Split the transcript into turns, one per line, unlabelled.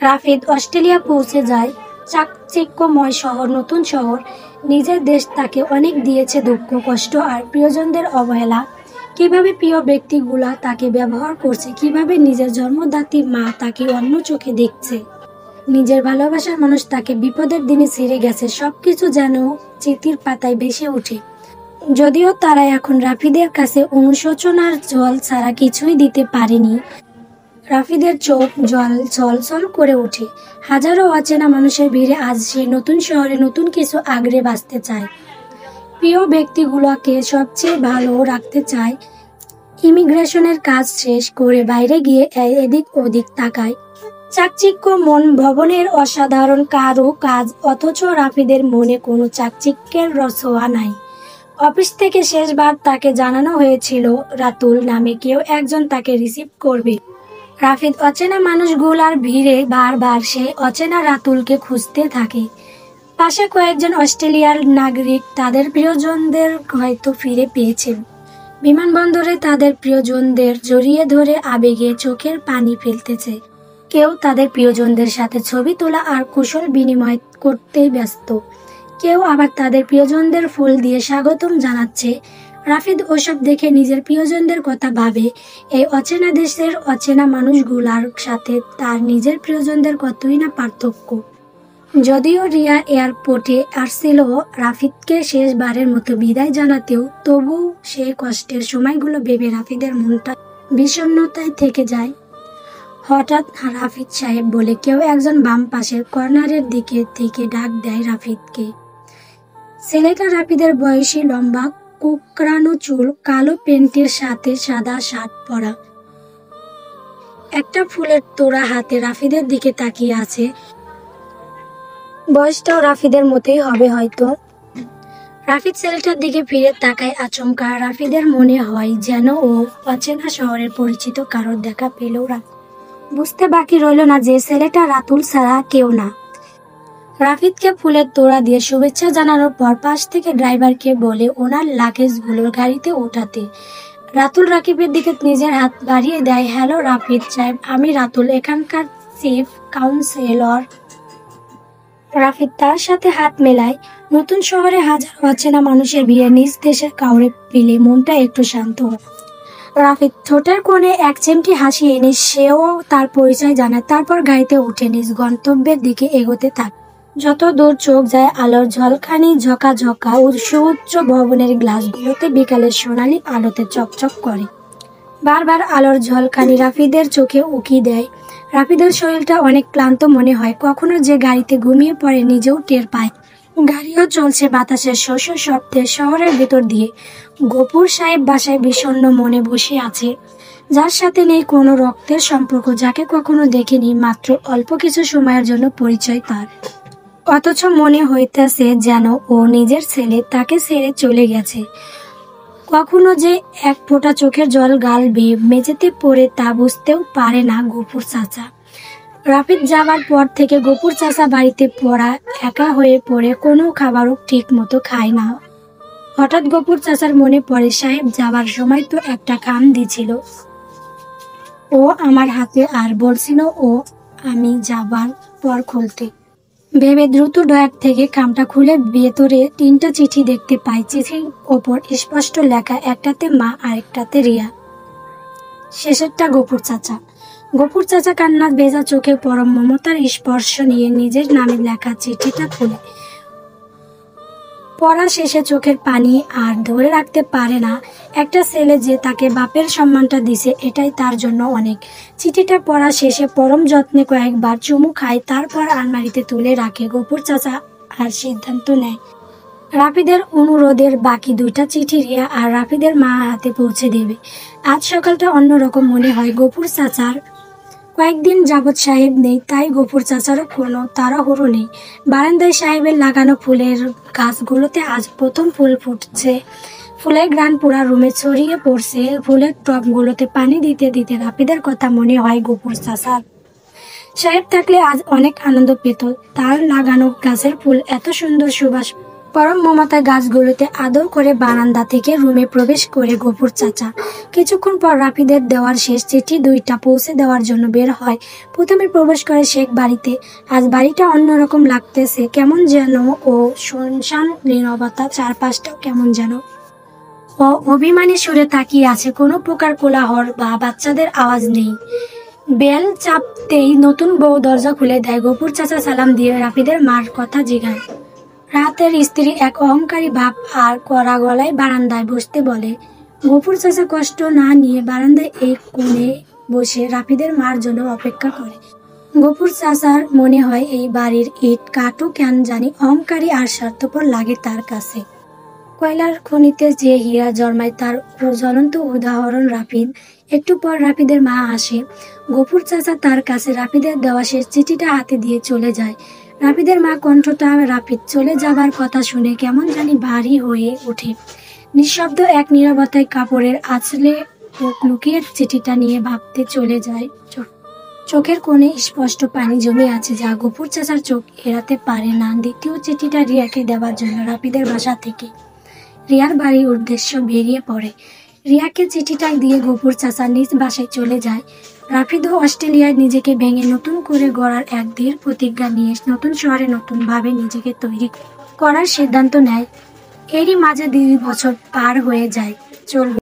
Rafid Australia পৌঁছে যায়। চাকচিক্যময় শহর, নতুন শহর, নিজের দেশ তাকে অনেক দিয়েছে দুঃখ, কষ্ট আর প্রিয়জনদের অবহেলা। কিভাবে প্রিয় ব্যক্তিগুলা তাকে ব্যবহার করছে, কিভাবে নিজের জন্মদাত্রী মা তাকে অন্য চোখে দেখছে, নিজের ভালোবাসার মানুষ তাকে বিপদের দিনে ছেড়ে গেছে, সবকিছু যেন চিঠির পাতায় ভেসে ওঠে। যদিও তারা এখন রাফিদের কাছে অনুশোচনার জল ছাড়া কিছুই দিতে পারেনি, রাফিদের চোখ জল ছলছল করে ওঠে। হাজারো অচেনা মানুষের ভিড়ে আজ সে নতুন শহরে নতুন কিছু আগড়ে বাঁচতে চায়, প্রিয় ব্যক্তিগুলোকে সবচেয়ে ভালো রাখতে চায়। ইমিগ্রেশনের কাজ শেষ করে বাইরে গিয়ে এদিক ওদিক তাকায়। চাকচিক্য মন ভবনের অসাধারণ কারু কাজ, অথচ রাফিদের মনে কোনো চাকচিক্যের ছোঁয়া নাই। অফিস থেকে শেষবার তাকে জানানো হয়েছিল রাতুল নামে কেউ একজন তাকে রিসিভ করবে। রাফিদ অচেনা মানুষগুলার ভিড়ে বারবার সেই অচেনা রাতুলকে খুঁজতে থাকে। পাশে কয়েকজন অস্ট্রেলিয়ার নাগরিক তাদের প্রিয়জনদের হয়তো ফিরে পেয়েছেন। বিমানবন্দরে তাদের প্রিয়জনদের জড়িয়ে ধরে আবেগে চোখের পানি ফেলতেছে। কেউ তাদের প্রিয়জনদের সাথে ছবি তোলা আর কুশল বিনিময় করতেই ব্যস্ত, কেউ আবার তাদের প্রিয়জনদের ফুল দিয়ে স্বাগতম জানাচ্ছে। রাফিদ ওসব দেখে নিজের প্রিয়জনদের কথা ভাবে। এই অচেনা দেশের অচেনা মানুষগুলার সাথে তার নিজের প্রিয়জনদের কতই না পার্থক্য। যদিও রিয়া এয়ারপোর্টে আসছিল রাফিদকে শেষবারের মতো বিদায় জানাতেও, তবু সে কষ্টের সময়গুলো ভেবে রাফিদের মনটা বিষণ্ণতায় থেকে যায়। হঠাৎ রাফিদ সাহেব বলে কেউ একজন বাম পাশের কর্নারের দিকে থেকে ডাক দেয় রাফিদকে। ছেলেটা রাফিদের বয়সী, লম্বা, কোঁকড়ানো চুল, কালো প্যান্টের সাথে সাদা শার্ট পরা, একটা ফুলের তোড়া হাতে রাফিদের দিকে তাকিয়ে আছে। বয়সটাও রাফিদের মতোই হবে হয়তো। রাফিদ ছেলেটার দিকে ফিরে তাকায় আচমকা। রাফিদের মনে হয় যেন ও অচেনা শহরের পরিচিত কারোর দেখা পেলেও বুঝতে বাকি রইল না যে ছেলেটা রাতুল ছাড়া কেউ না। রাফিদকে ফুলের তোড়া দিয়ে শুভেচ্ছা জানানোর পর পাশ থেকে ড্রাইভারকে বলে ওনার লাগেজগুলো গাড়িতে ওঠাতে। রাতুল রাকিবের দিকে নিজের হাত বাড়িয়ে দেয়। হ্যালো রাফিদ সাহেব, আমি রাতুল, এখানকার চিফ কাউন্সিলর। রাফিদ তার সাথে হাত মেলায়। নতুন শহরে হাজার অচেনা মানুষের ভিড়ে নিজ দেশের কাউরে পেলে মনটা একটু শান্ত হয়। রাফিদ ঠোঁটের কোণে এক চিমটি হাসি এনে সেও তার পরিচয় জানায়। তারপর গাড়িতে উঠে নিজ গন্তব্যের দিকে এগোতে থাকে। যত দূর চোখ যায় আলোর ঝলকানি ঝকাঝকা সুউচ্চ ভবনের গ্লাসগুলোতে বিকালের সোনালি আলোতে চকচক করে। বারবার আলোর ঝলকানি রাফিদের চোখে উকি দেয়। রাফিদের শরীরটা অনেক ক্লান্ত মনে হয়, কখনো যে গাড়িতে ঘুমিয়ে পড়ে নিজেও টের পায়। গাড়িও চলছে বাতাসের শস্য শব্দে শহরের ভেতর দিয়ে। গফুর সাহেব বাসায় বিষণ্ণ মনে বসে আছে, যার সাথে নেই কোনো রক্তের সম্পর্ক, যাকে কখনো দেখেনি, মাত্র অল্প কিছু সময়ের জন্য পরিচয় তার। অথচ মনে হইতেছে যেন ও নিজের ছেলে তাকে ছেড়ে চলে গেছে। কখনো যে এক ফোঁটা চোখের জল গাল বেয়ে মেঝেতে পড়ে তা বুঝতেও পারে না গফুর চাচা। রাফিদ যাবার পর থেকে গফুর চাচা বাড়িতে পড়া একা হয়ে পড়ে, কোনো খাবারও ঠিক মতো খায় না। হঠাৎ গফুর চাচার মনে পড়ে সাহেব যাবার সময় তো একটা খাম দিছিল ও আমার হাতে, আর বলছিল ও আমি যাবার পর খুলতে। ভেবে দ্রুত ডয়ার থেকে খামটা খুলে ভেতরে 3টা চিঠি দেখতে পায়। চিঠির ওপর স্পষ্ট লেখা, একটাতে মা আরেকটাতে রিয়া, শেষেরটা গফুর চাচা। গফুর চাচা কান্নার ভেজা চোখে পরম মমতার স্পর্শ নিয়ে নিজের নামে লেখা চিঠিটা খুলে পড়া শেষে চোখের পানি আর ধরে রাখতে পারে না। একটা ছেলে যে তাকে বাপের সম্মানটা দিছে, এটাই তার জন্য অনেক। চিঠিটা পড়া শেষে পরম যত্নে কয়েকবার চুমু খায়, তারপর আলমারিতে তুলে রাখে। গফুর চাচা আর সিদ্ধান্ত নেয় রাফিদের অনুরোধের বাকি 2টা চিঠি রিয়া আর রাফিদের মা হাতে পৌঁছে দেবে। আজ সকালটা অন্যরকম মনে হয় গফুর চাচার। কয়েকদিন যাবৎ সাহেব নেই, তাই গফুর চাচারও কোনো তাড়াহুড়ো নেই। বারান্দায় সাহেবের লাগানো ফুলের গাছগুলোতে আজ প্রথম ফুল ফুটছে। ফুলের ঘ্রাণ পুরা রুমে ছড়িয়ে পড়ছে। ফুলের টবগুলোতে পানি দিতে দিতে রাফিদের কথা মনে হয় গফুর চাচার। সাহেব থাকলে আজ অনেক আনন্দ পেত। তার লাগানো গাছের ফুল এত সুন্দর সুবাস পরম মমতায় গাছগুলোতে আদর করে বারান্দা থেকে রুমে প্রবেশ করে গফুর চাচা। কিছুক্ষণ পর রাফিদের দেওয়ার শেষ চিঠি দুইটা পৌঁছে দেওয়ার জন্য বের হয়। প্রথমে প্রবেশ করে শেখ বাড়িতে। আজ বাড়িটা অন্যরকম লাগতেছে, কেমন যেন ও শুনশান নীরবতা, চারপাশটাও কেমন যেন। ও অভিমানী সুরে তাকিয়ে আছে, কোনো প্রকার কোলাহল বা বাচ্চাদের আওয়াজ নেই। বেল চাপতেই নতুন বউ দরজা খুলে দেয়। গফুর চাচা সালাম দিয়ে রাফিদের মার কথা জিগায়। রাতের স্ত্রী এক অহংকারী ভাব আর কড়া গলায় বারান্দায় বসতে বলে। গফুর চাচা কষ্ট না নিয়ে বারান্দায় এক কোণে বসে রাফিদের মার জন্য অপেক্ষা করে। গফুর চাচার মনে হয় এই বাড়ির ইট কাঠও কেন জানি অহংকারী আর স্বার্থপর লাগে তার কাছে। কয়লার খনিতে যে হীরা জন্মায় তার জ্বলন্ত উদাহরণ রাফিদ। একটু পর রাফিদের মা আসে। গফুর চাচা তার কাছে রাফিদের দেওয়া শেষ চিঠিটা হাতে দিয়ে চলে যায়। রাফিদের মা কণ্ঠটা রাফিদ চলে যাবার কথা শুনে কেমন জানি ভারী হয়ে ওঠে। নিঃশব্দ এক নীরবতায় কাপড়ের আঁচলে লুকিয়ে চিঠিটা নিয়ে ভাবতে চলে যায়। চোখের কোণে স্পষ্ট পানি জমে আছে, যা গফুর চাচার চোখ এড়াতে পারে না। দ্বিতীয় চিঠিটা রিয়াকে দেওয়ার জন্য রাফিদের বাসা থেকে রিয়ার বাড়ির উদ্দেশ্য বেরিয়ে পড়ে। রিয়াকে চিঠিটা দিয়ে গফুর চাচা নিজ বাসায় চলে যায়। রাফিদও অস্ট্রেলিয়ায় নিজেকে ভেঙে নতুন করে গড়ার এক দৃঢ় প্রতিজ্ঞা নিয়ে নতুন শহরে নতুনভাবে নিজেকে তৈরি করার সিদ্ধান্ত নেয়। এরই মাঝে 2 বছর পার হয়ে যায়। চলবে।